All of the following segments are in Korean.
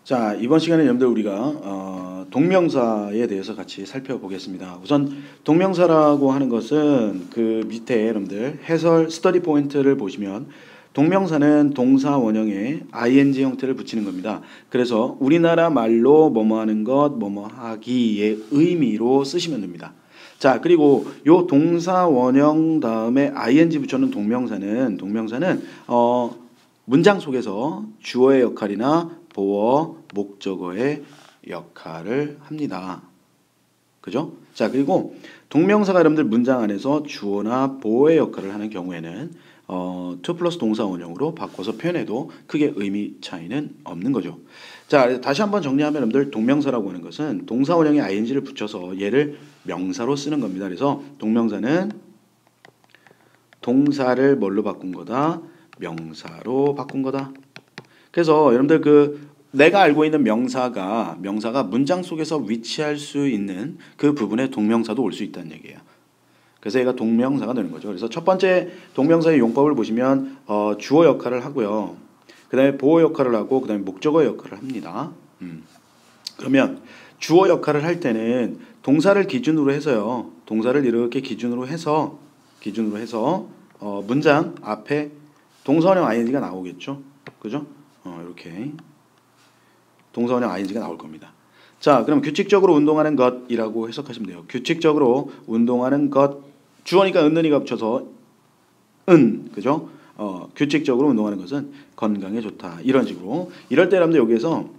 자, 이번 시간에 여러분들 우리가 동명사에 대해서 같이 살펴보겠습니다. 우선 동명사라고 하는 것은 그 밑에 여러분들 해설 스터디 포인트를 보시면 동명사는 동사 원형에 ing 형태를 붙이는 겁니다. 그래서 우리나라 말로 뭐뭐 하는 것, 뭐뭐 하기의 의미로 쓰시면 됩니다. 자, 그리고 요 동사 원형 다음에 ing 붙여놓은 동명사는 문장 속에서 주어의 역할이나 보어, 목적어의 역할을 합니다. 그죠? 자, 그리고 동명사가 여러분들 문장 안에서 주어나 보어의 역할을 하는 경우에는 2 플러스 동사 원형으로 바꿔서 표현해도 크게 의미 차이는 없는 거죠. 자, 다시 한번 정리하면 여러분들 동명사라고 하는 것은 동사 원형에 ing를 붙여서 얘를 명사로 쓰는 겁니다. 그래서 동명사는 동사를 뭘로 바꾼 거다? 명사로 바꾼 거다. 그래서 여러분들 내가 알고 있는 명사가 문장 속에서 위치할 수 있는 그 부분에 동명사도 올 수 있다는 얘기예요. 그래서 얘가 동명사가 되는 거죠. 그래서 첫 번째 동명사의 용법을 보시면 주어 역할을 하고요. 그 다음에 보어 역할을 하고 그 다음에 목적어 역할을 합니다. 그러면 주어 역할을 할 때는 동사를 기준으로 해서요. 동사를 이렇게 기준으로 해서 문장 앞에 동사원형 ing가 나오겠죠. 그죠? 이렇게 동사원형 ing가 나올 겁니다. 자, 그럼 규칙적으로 운동하는 것이라고 해석하시면 돼요. 규칙적으로 운동하는 것, 주어니까 은는이가 붙여서 그죠? 규칙적으로 운동하는 것은 건강에 좋다. 이런 식으로. 이럴 때 여러분들 여기에서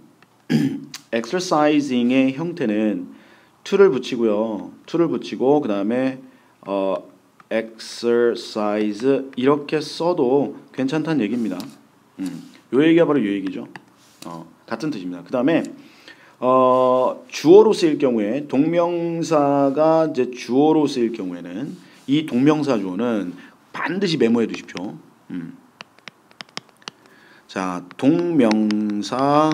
exercising의 형태는 to를 붙이고요. to를 붙이고 그 다음에 exercise 이렇게 써도 괜찮다는 얘기입니다. 요 얘기가 바로 요 얘기죠. 같은 뜻입니다. 그 다음에 주어로 쓰일 경우에 동명사가 이제 주어로 쓰일 경우에는 이 동명사 주어는 반드시 메모해 두십시오. 자, 동명사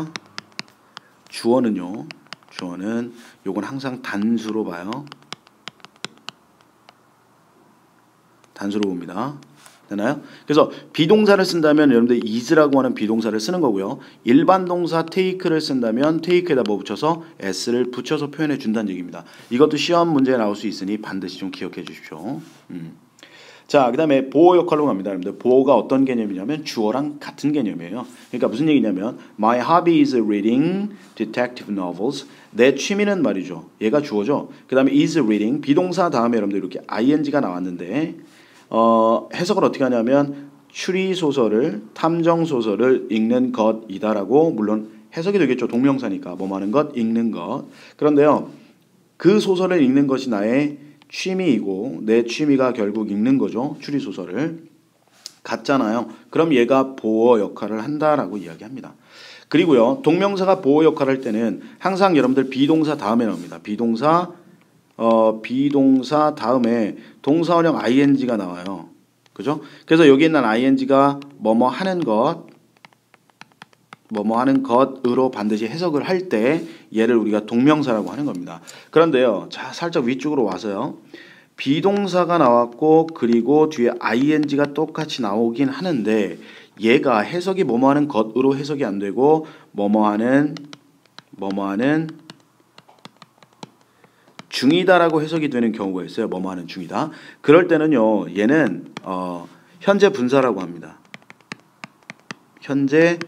주어는요. 주어는 요건 항상 단수로 봐요. 단수로 봅니다. 되나요? 그래서 비동사를 쓴다면 여러분들 is라고 하는 비동사를 쓰는 거고요. 일반 동사 take를 쓴다면 take에다 뭐 붙여서 s를 붙여서 표현해 준다는 얘기입니다. 이것도 시험 문제에 나올 수 있으니 반드시 좀 기억해 주십시오. 자, 그 다음에 보어 역할로 갑니다. 여러분들 보어가 어떤 개념이냐면 주어랑 같은 개념이에요. 그러니까 무슨 얘기냐면 My hobby is reading detective novels. 내 취미는 말이죠. 얘가 주어죠. 그 다음에 is reading 비동사 다음에 여러분들 이렇게 ing가 나왔는데 해석을 어떻게 하냐면 추리소설을 탐정소설을 읽는 것이다라고 물론 해석이 되겠죠. 동명사니까 뭐 하는 것, 읽는 것. 그런데요. 그 소설을 읽는 것이 나의 취미이고 내 취미가 결국 읽는 거죠. 추리소설을. 같잖아요. 그럼 얘가 보어 역할을 한다라고 이야기합니다. 그리고요. 동명사가 보어 역할을 할 때는 항상 여러분들 비동사 다음에 나옵니다. 비동사 다음에 동사원형 ing가 나와요. 그죠? 그래서 여기 있는 ing가 뭐뭐 하는 것으로 반드시 해석을 할 때 얘를 우리가 동명사라고 하는 겁니다. 그런데요. 자, 살짝 위쪽으로 와서요. 비동사가 나왔고 그리고 뒤에 ing가 똑같이 나오긴 하는데 얘가 해석이 뭐뭐 하는 것으로 해석이 안 되고 뭐뭐 하는 중이다라고 해석이 되는 경우가 있어요. 뭐뭐 하는 중이다. 그럴 때는요. 얘는 현재 분사라고 합니다. 현재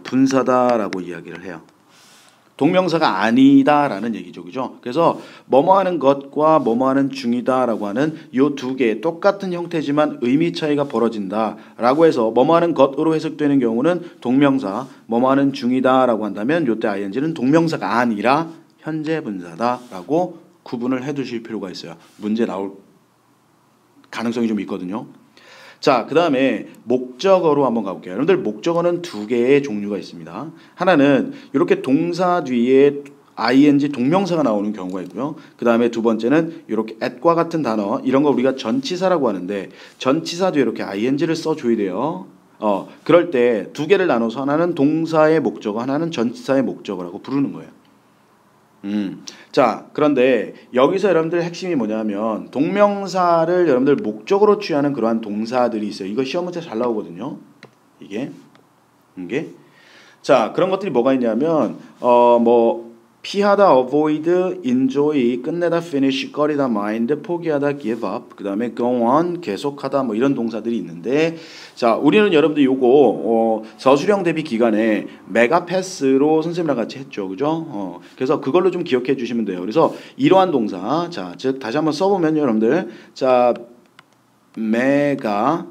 분사다라고 이야기를 해요. 동명사가 아니다라는 얘기죠. 그죠? 그래서 뭐뭐 하는 것과 뭐뭐 하는 중이다라고 하는 요 두 개 똑같은 형태지만 의미 차이가 벌어진다라고 해서 뭐뭐 하는 것으로 해석되는 경우는 동명사, 뭐뭐 하는 중이다라고 한다면 요때 ing는 동명사가 아니라 현재 분사다라고 구분을 해 두실 필요가 있어요. 문제 나올 가능성이 좀 있거든요. 자, 그 다음에 목적어로 한번 가볼게요. 여러분들 목적어는 두 개의 종류가 있습니다. 하나는 이렇게 동사 뒤에 ing 동명사가 나오는 경우가 있고요. 그 다음에 두 번째는 이렇게 at과 같은 단어 이런 거 우리가 전치사라고 하는데 전치사 뒤에 이렇게 ing를 써줘야 돼요. 그럴 때 두 개를 나눠서 하나는 동사의 목적어, 하나는 전치사의 목적어라고 부르는 거예요. 자, 그런데 여기서 여러분들 핵심이 뭐냐면 동명사를 여러분들 목적으로 취하는 그러한 동사들이 있어요. 이거 시험 문제 잘 나오거든요. 이게 자, 그런 것들이 뭐가 있냐면 뭐 피하다, avoid, enjoy, 끝내다, finish, 꺼리다, mind, 포기하다, give up, 그 다음에 go on, 계속하다 뭐 이런 동사들이 있는데 자, 우리는 여러분들 요거 서술형 대비 기간에 메가패스로 선생님이랑 같이 했죠. 그죠? 그래서 그걸로 좀 기억해 주시면 돼요. 그래서 이러한 동사, 자, 즉 다시 한번 써보면 여러분들 자, 메가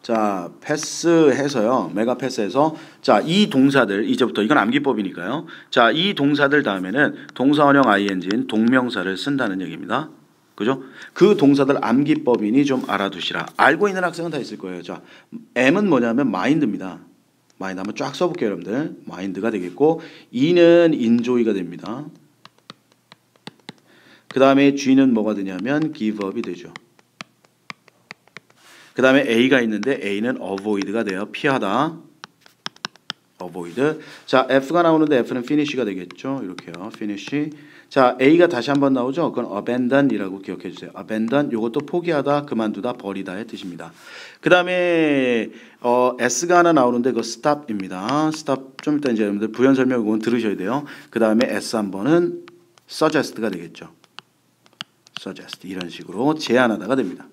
자, 패스해서요. 메가 패스해서 자, 이 동사들 이제부터 이건 암기법이니까요. 자, 이 동사들 다음에는 동사원형 ing인 동명사를 쓴다는 얘기입니다. 그죠? 그 동사들 암기법이니 좀 알아두시라. 알고 있는 학생은 다 있을 거예요. 자, M은 뭐냐면 mind입니다. mind 한번 쫙 써볼게요, 여러분들. mind가 되겠고 E는 enjoy가 됩니다. 그 다음에 G는 뭐가 되냐면 give up이 되죠. 그 다음에 A가 있는데 A는 avoid가 돼요. 피하다. avoid. 자, F가 나오는데 F는 finish가 되겠죠. 이렇게요. finish. 자, A가 다시 한번 나오죠. 그건 abandon이라고 기억해 주세요. abandon. 요것도 포기하다, 그만두다, 버리다의 뜻입니다. 그 다음에 S가 하나 나오는데 그거 stop입니다. stop. 좀 이따 이제 여러분들 부연 설명 이건 들으셔야 돼요. 그 다음에 S 한 번은 suggest가 되겠죠. suggest. 이런 식으로 제안하다가 됩니다.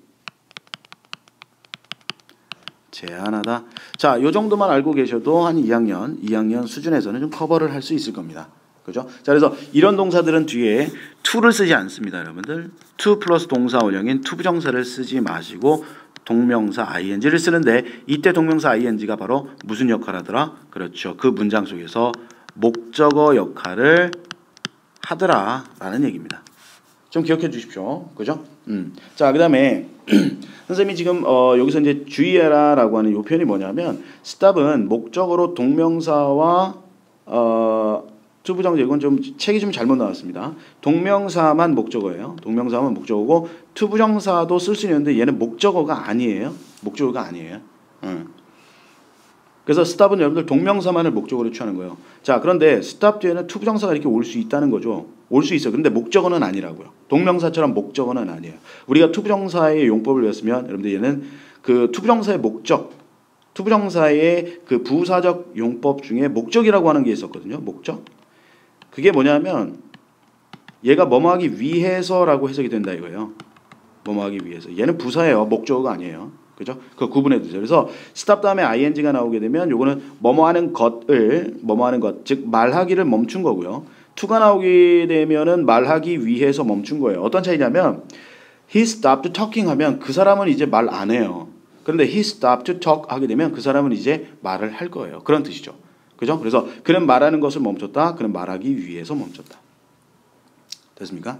제안하다. 자, 요 정도만 알고 계셔도 한 2학년 수준에서는 좀 커버를 할 수 있을 겁니다. 그죠? 자, 그래서 이런 동사들은 뒤에 to를 쓰지 않습니다, 여러분들. to 플러스 동사 원형인 to 부정사를 쓰지 마시고 동명사 ing를 쓰는데 이때 동명사 ing가 바로 무슨 역할을 하더라? 그렇죠. 그 문장 속에서 목적어 역할을 하더라라는 얘기입니다. 좀 기억해 주십시오. 그죠? 자, 그 다음에 선생님이 지금 여기서 이제 주의해라라고 하는 이 표현이 뭐냐면 stop은 목적어로 동명사와 투부정사 이건 좀 책이 좀 잘못 나왔습니다. 동명사만 목적어예요. 동명사만 목적어고 투부정사도 쓸 수 있는데 얘는 목적어가 아니에요. 목적어가 아니에요. 그래서 stop은 여러분들 동명사만을 목적어로 취하는 거예요. 자, 그런데 stop 뒤에는 투부정사가 이렇게 올 수 있다는 거죠. 올 수 있어요. 근데 목적어는 아니라고요. 동명사처럼 목적어는 아니에요. 우리가 투부정사의 용법을 배웠으면 여러분들 얘는 그 투부정사의 목적, 투부정사의 그 부사적 용법 중에 목적이라고 하는 게 있었거든요. 목적. 그게 뭐냐면 얘가 뭐뭐 하기 위해서라고 해석이 된다 이거예요. 뭐뭐 하기 위해서. 얘는 부사예요. 목적어가 아니에요. 그죠? 그거 구분해 두세요. 그래서 stop 다음에 ing가 나오게 되면 요거는 뭐뭐 하는 것을 뭐뭐 하는 것, 즉 말하기를 멈춘 거고요. to가 나오게 되면은 말하기 위해서 멈춘 거예요. 어떤 차이냐면 he stopped talking 하면 그 사람은 이제 말 안 해요. 그런데 he stopped to talk 하게 되면 그 사람은 이제 말을 할 거예요. 그런 뜻이죠. 그죠? 그래서 그는 말하는 것을 멈췄다. 그는 말하기 위해서 멈췄다. 됐습니까?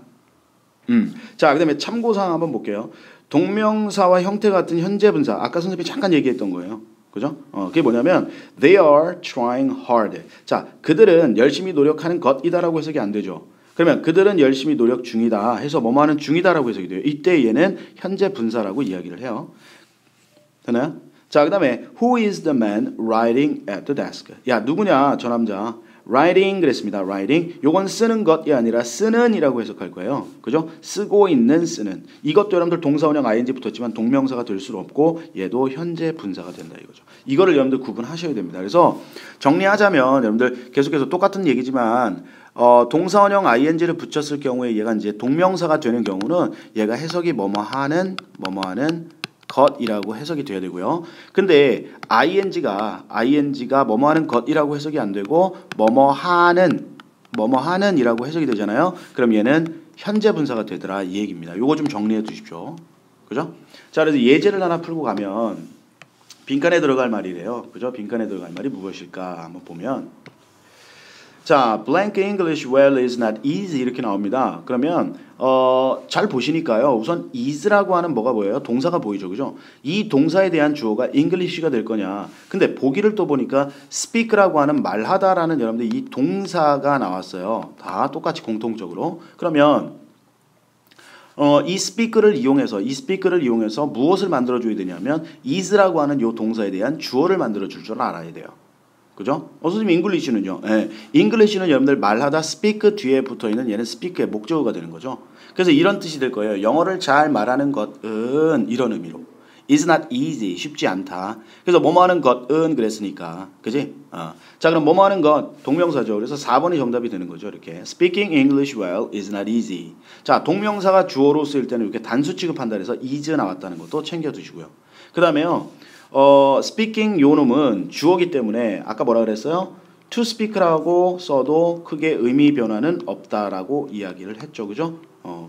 자, 그 다음에 참고사항 한번 볼게요. 동명사와 형태 같은 현재 분사. 아까 선생님이 잠깐 얘기했던 거예요. 그죠? 그게 뭐냐면 they are trying hard. 자, 그들은 열심히 노력하는 것이다라고 해석이 안 되죠. 그러면 그들은 열심히 노력 중이다 해서 뭐뭐 하는 중이다라고 해석이 돼요. 이때 얘는 현재 분사라고 이야기를 해요. 되나요? 자, 그 다음에 who is the man writing at the desk? 야, 누구냐? 저 남자. writing 그랬습니다. writing. 요건 쓰는 것이 아니라 쓰는이라고 해석할 거예요. 그죠? 쓰고 있는 쓰는. 이것도 여러분들 동사원형 ing 붙었지만 동명사가 될 수는 없고 얘도 현재 분사가 된다 이거죠. 이거를 여러분들 구분하셔야 됩니다. 그래서 정리하자면 여러분들 계속해서 똑같은 얘기지만 동사원형 ing를 붙였을 경우에 얘가 이제 동명사가 되는 경우는 얘가 해석이 뭐뭐하는 것이라고 해석이 돼야 되고요. 근데 ing가 뭐뭐하는 것이라고 해석이 안 되고 뭐뭐하는이라고 해석이 되잖아요. 그럼 얘는 현재 분사가 되더라 이 얘기입니다. 요거 좀 정리해 두십시오. 그죠? 자, 그래서 예제를 하나 풀고 가면 빈칸에 들어갈 말이래요. 그죠? 빈칸에 들어갈 말이 무엇일까 한번 보면 자, blank English well is not easy 이렇게 나옵니다. 그러면 잘 보시니까요. 우선 is라고 하는 뭐가 보여요? 동사가 보이죠. 그죠? 이 동사에 대한 주어가 English가 될 거냐. 근데 보기를 또 보니까 speak라고 하는 말하다라는 여러분들 이 동사가 나왔어요. 다 똑같이 공통적으로. 그러면 이 speak를 이용해서 무엇을 만들어 줘야 되냐면 is라고 하는 이 동사에 대한 주어를 만들어 줄 줄 알아야 돼요. 그죠? 선생님 잉글리시는요. 예. 잉글리시는 여러분들 말하다 speak 뒤에 붙어있는 얘는 speak의 목적어가 되는 거죠. 그래서 이런 뜻이 될 거예요. 영어를 잘 말하는 것은 이런 의미로. is not easy. 쉽지 않다. 그래서 뭐뭐 하는 것은 그랬으니까. 그지? 자, 그럼 뭐뭐 하는 것 동명사죠. 그래서 4번이 정답이 되는 거죠. 이렇게. Speaking English well is not easy. 자, 동명사가 주어로 쓰일 때는 이렇게 단수 취급한다 그래서 is 나왔다는 것도 챙겨 두시고요. 그다음에요. speaking 요 놈은 주어기 때문에 아까 뭐라 그랬어요? to speak라고 써도 크게 의미 변화는 없다라고 이야기를 했죠. 그죠?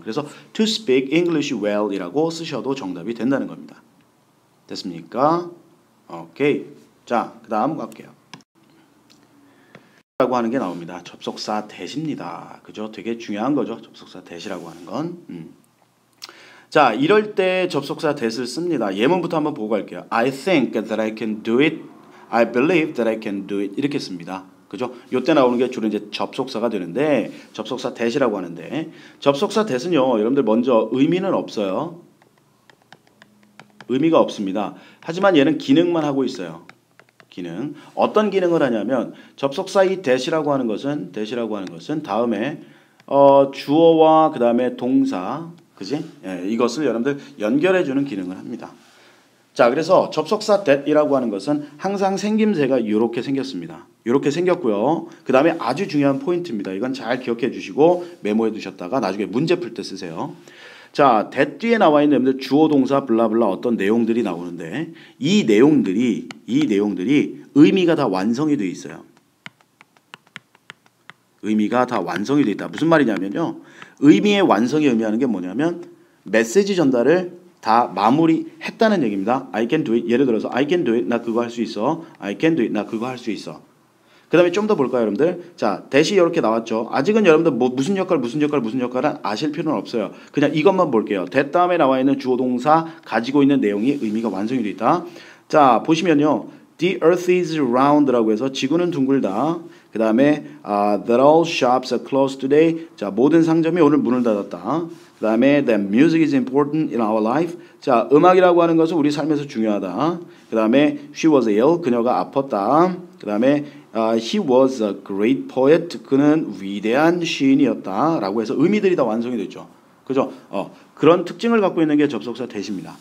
그래서 to speak English well 이라고 쓰셔도 정답이 된다는 겁니다. 됐습니까? 오케이. 자, 그 다음 갈게요. 라고 하는 게 나옵니다. 접속사 대시입니다. 그죠? 되게 중요한 거죠. 접속사 대시라고 하는 건. 자, 이럴 때 접속사 that을 씁니다. 예문부터 한번 보고 갈게요. I think that I can do it. I believe that I can do it. 이렇게 씁니다. 그죠? 요때 나오는 게 주로 이제 접속사가 되는데 접속사 that이라고 하는데 접속사 that은요. 여러분들 먼저 의미는 없어요. 의미가 없습니다. 하지만 얘는 기능만 하고 있어요. 기능. 어떤 기능을 하냐면 접속사 이 that이라고 하는 것은 다음에 주어와 그다음에 동사 그지? 예, 이것을 여러분들 연결해 주는 기능을 합니다. 자, 그래서 접속사 that이라고 하는 것은 항상 생김새가 이렇게 생겼습니다. 이렇게 생겼고요. 그 다음에 아주 중요한 포인트입니다. 이건 잘 기억해 주시고 메모해 두셨다가 나중에 문제 풀 때 쓰세요. 자, that 뒤에 나와 있는 여러분들 주어 동사 블라블라 어떤 내용들이 나오는데 이 내용들이 의미가 다 완성이 되어 있어요. 의미가 다 완성이 되어 있다. 무슨 말이냐면요. 의미의 완성이 의미하는 게 뭐냐면 메시지 전달을 다 마무리했다는 얘기입니다. I can do it. 예를 들어서 I can do it. 나 그거 할 수 있어. I can do it. 나 그거 할 수 있어. 그 다음에 좀 더 볼까요, 여러분들? 자, that이 이렇게 나왔죠. 아직은 여러분들 뭐 무슨 역할은 아실 필요는 없어요. 그냥 이것만 볼게요. that 다음에 나와 있는 주어 동사 가지고 있는 내용이 의미가 완성이 되어 있다. 자, 보시면요. The earth is round라고 해서 지구는 둥글다. 그 다음에 that all shops are closed today. 자, 모든 상점이 오늘 문을 닫았다. 그 다음에 that music is important in our life. 자, 음악이라고 하는 것은 우리 삶에서 중요하다. 그 다음에 she was ill. 그녀가 아팠다. 그 다음에 he was a great poet. 그는 위대한 시인이었다. 라고 해서 의미들이 다 완성이 됐죠. 그죠? 그런 특징을 갖고 있는 게 접속사 that입니다.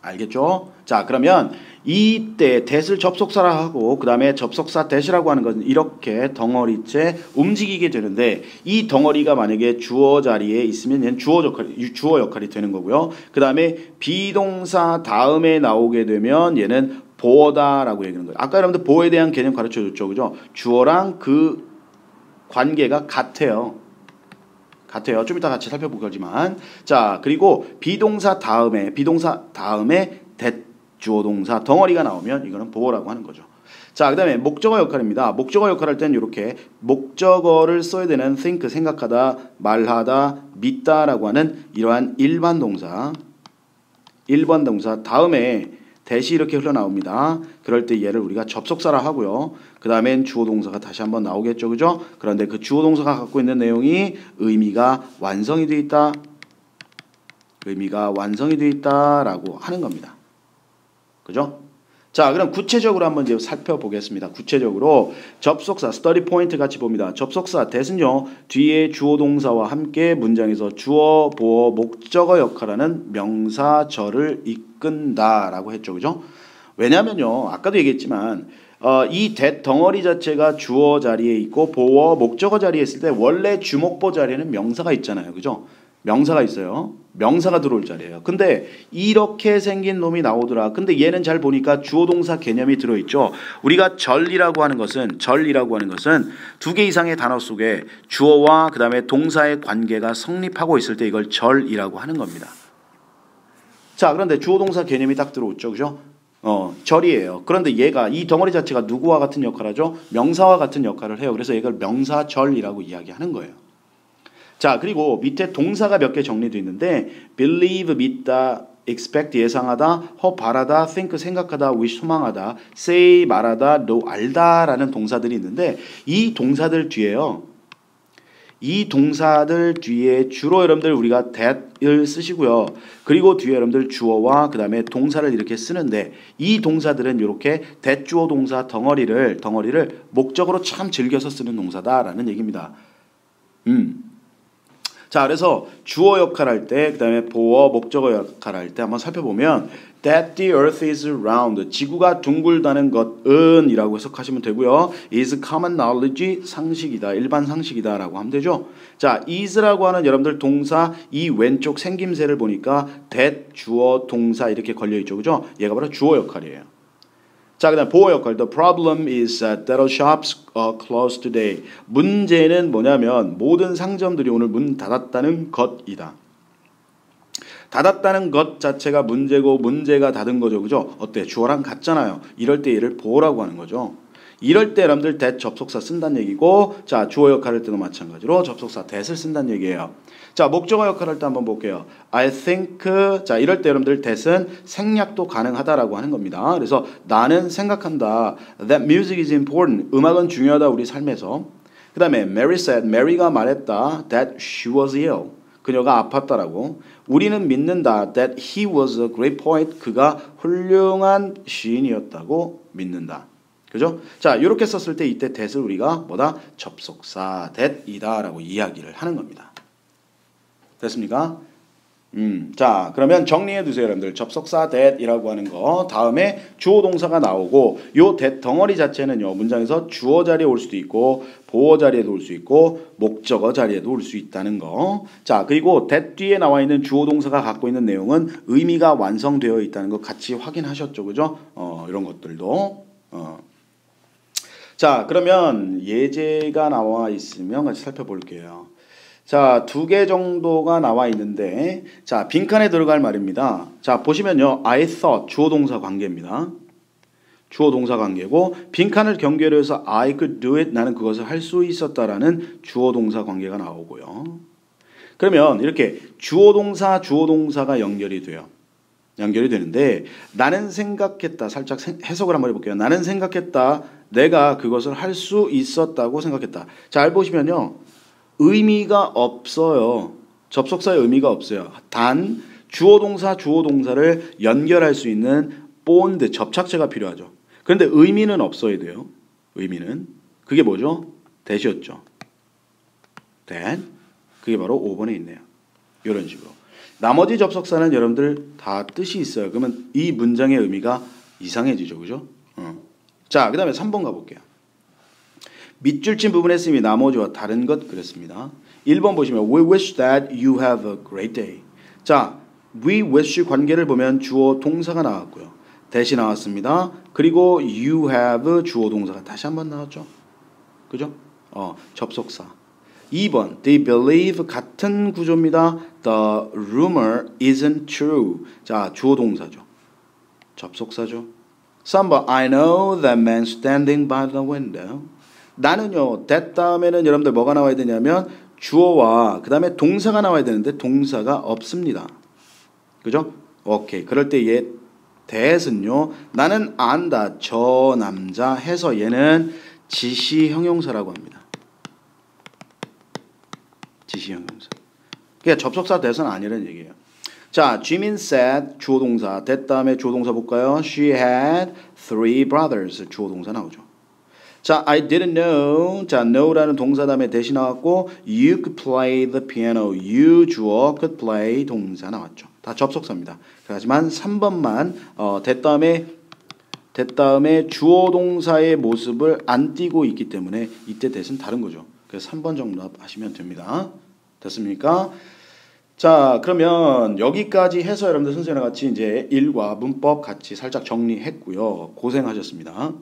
알겠죠? 자, 그러면 이때 that을 접속사라 하고 그 다음에 접속사 that이라고 하는 것은 이렇게 덩어리째 움직이게 되는데 이 덩어리가 만약에 주어 자리에 있으면 얘는 주어 역할이 되는 거고요. 그 다음에 비동사 다음에 나오게 되면 얘는 보어다라고 얘기하는 거예요. 아까 여러분들 보어에 대한 개념 가르쳐줬죠. 그죠? 주어랑 그 관계가 같아요. 좀 이따 같이 살펴볼 거지만 자, 그리고 비동사 다음에 that 주어 동사 덩어리가 나오면 이거는 보어라고 하는 거죠. 자, 그 다음에 목적어 역할입니다. 목적어 역할 할 때는 이렇게 목적어를 써야 되는 think 생각하다, 말하다, 믿다라고 하는 이러한 일반 동사 다음에 that이 이렇게 흘러나옵니다. 그럴 때 얘를 우리가 접속사라 하고요. 그 다음엔 주어 동사가 다시 한번 나오겠죠. 그죠? 그런데 그 주어 동사가 갖고 있는 내용이 의미가 완성이 되어 있다. 라고 하는 겁니다. 그죠? 자, 그럼 구체적으로 한번 이제 살펴보겠습니다. 구체적으로 접속사 스터디 포인트 같이 봅니다. 접속사 that은요. 뒤에 주어 동사와 함께 문장에서 주어, 보어, 목적어 역할하는 명사절을 이끈다라고 했죠. 그죠? 왜냐면요. 아까도 얘기했지만 이 that 덩어리 자체가 주어 자리에 있고 보어, 목적어 자리에 있을 때 원래 주목보 자리에는 명사가 있잖아요. 그죠? 명사가 있어요. 명사가 들어올 자리예요. 근데 이렇게 생긴 놈이 나오더라. 근데 얘는 잘 보니까 주어 동사 개념이 들어있죠. 우리가 절이라고 하는 것은 두 개 이상의 단어 속에 주어와 그 다음에 동사의 관계가 성립하고 있을 때 이걸 절이라고 하는 겁니다. 자, 그런데 주어 동사 개념이 딱 들어오죠. 그죠? 절이에요. 그런데 얘가 이 덩어리 자체가 누구와 같은 역할을 하죠? 명사와 같은 역할을 해요. 그래서 이걸 명사절이라고 이야기하는 거예요. 자, 그리고 밑에 동사가 몇 개 정리되어 있는데 believe, 믿다, expect, 예상하다, hope, 바라다, think, 생각하다, wish, 소망하다, say, 말하다, know, 알다라는 동사들이 있는데 이 동사들 뒤에 주로 여러분들 우리가 that을 쓰시고요. 그리고 뒤에 여러분들 주어와 그 다음에 동사를 이렇게 쓰는데 이 동사들은 이렇게 that 주어 동사 덩어리를 목적으로 참 즐겨서 쓰는 동사다라는 얘기입니다. 자, 그래서 주어 역할 할 때, 그 다음에 보어, 목적어 역할 할 때 한번 살펴보면 that the earth is round, 지구가 둥글다는 것은 이라고 해석하시면 되고요. is common knowledge, 상식이다, 일반 상식이다 라고 하면 되죠. 자, is라고 하는 여러분들 동사 이 왼쪽 생김새를 보니까 that, 주어, 동사 이렇게 걸려있죠. 그죠? 얘가 바로 주어 역할이에요. 자, 그 다음 보어 역할. The problem is that all shops are closed today. 문제는 뭐냐면 모든 상점들이 오늘 문 닫았다는 것이다. 닫았다는 것 자체가 문제고 문제가 닫은 거죠. 그죠? 어때? 주어랑 같잖아요. 이럴 때 얘를 보어라고 하는 거죠. 이럴 때 여러분들 that 접속사 쓴다는 얘기고, 자, 주어 역할할 때도 마찬가지로 접속사 that을 쓴다는 얘기예요. 자, 목적어 역할할 때 한번 볼게요. I think, 자, 이럴 때 여러분들 that은 생략도 가능하다라고 하는 겁니다. 그래서 나는 생각한다. That music is important. 음악은 중요하다 우리 삶에서. 그 다음에 Mary said, Mary가 말했다. That she was ill. 그녀가 아팠다라고. 우리는 믿는다. That he was a great poet. 그가 훌륭한 시인이었다고 믿는다. 그죠? 자, 이렇게 썼을 때 이때 that을 우리가 뭐다? 접속사 that이다라고 이야기를 하는 겁니다. 됐습니까? 자, 그러면 정리해 두세요, 여러분들. 접속사 that이라고 하는 거 다음에 주어 동사가 나오고 요 that 덩어리 자체는요 문장에서 주어 자리에 올 수도 있고 보어 자리에도 올 수 있고 목적어 자리에도 올 수 있다는 거. 자, 그리고 that 뒤에 나와 있는 주어 동사가 갖고 있는 내용은 의미가 완성되어 있다는 거 같이 확인하셨죠, 그죠? 이런 것들도. 자, 그러면 예제가 나와 있으면 같이 살펴볼게요. 자, 2개 정도가 나와 있는데, 자, 빈칸에 들어갈 말입니다. 자, 보시면요, I thought 주어 동사 관계입니다. 주어 동사 관계고, 빈칸을 경계로 해서 I could do it, 나는 그것을 할 수 있었다라는 주어 동사 관계가 나오고요. 그러면 이렇게 주어 동사가 연결이 돼요. 연결이 되는데, 나는 생각했다. 살짝 해석을 한번 해볼게요. 나는 생각했다. 내가 그것을 할 수 있었다고 생각했다. 잘 보시면요. 의미가 없어요. 접속사의 의미가 없어요. 단 주어 동사를 연결할 수 있는 본드, 접착제가 필요하죠. 그런데 의미는 없어야 돼요. 의미는. 그게 뭐죠? that이었죠. that. 그게 바로 5번에 있네요. 이런 식으로. 나머지 접속사는 여러분들 다 뜻이 있어요. 그러면 이 문장의 의미가 이상해지죠. 그죠? 자, 그 다음에 3번 가볼게요. 밑줄 친 부분에 쓰임이 나머지와 다른 것 그랬습니다. 1번 보시면 We wish that you have a great day. 자, we wish 관계를 보면 주어 동사가 나왔고요. that이 나왔습니다. 그리고 you have 주어 동사가 다시 한번 나왔죠. 그죠? 접속사. 2번 They believe 같은 구조입니다. The rumor isn't true. 자, 주어 동사죠. 접속사죠. 3번 I know that man standing by the window. 나는요 that 다음에는 여러분들 뭐가 나와야 되냐면 주어와 그 다음에 동사가 나와야 되는데 동사가 없습니다. 그죠? 오케이. 그럴 때 얘 that은요 나는 안다 저 남자 해서 얘는 지시 형용사라고 합니다. 지시 형용사. 그러니까 접속사 that은 아니라는 얘기예요. 자, Jimin said 주어 동사 that 다음에 주어 동사 볼까요? She had 3 brothers 주어 동사 나오죠. 자, I didn't know. 자, know라는 동사 다음에 that이 나왔고 you could play the piano. you 주어 could play 동사 나왔죠. 다 접속사입니다. 하지만 3번만 that 다음에 주어 동사의 모습을 안 띄고 있기 때문에 이때 that은 다른 거죠. 그래서 3번 정답하시면 됩니다. 됐습니까? 자, 그러면 여기까지 해서 여러분들 선생님과 같이 이제 일과 문법 같이 살짝 정리했고요. 고생하셨습니다.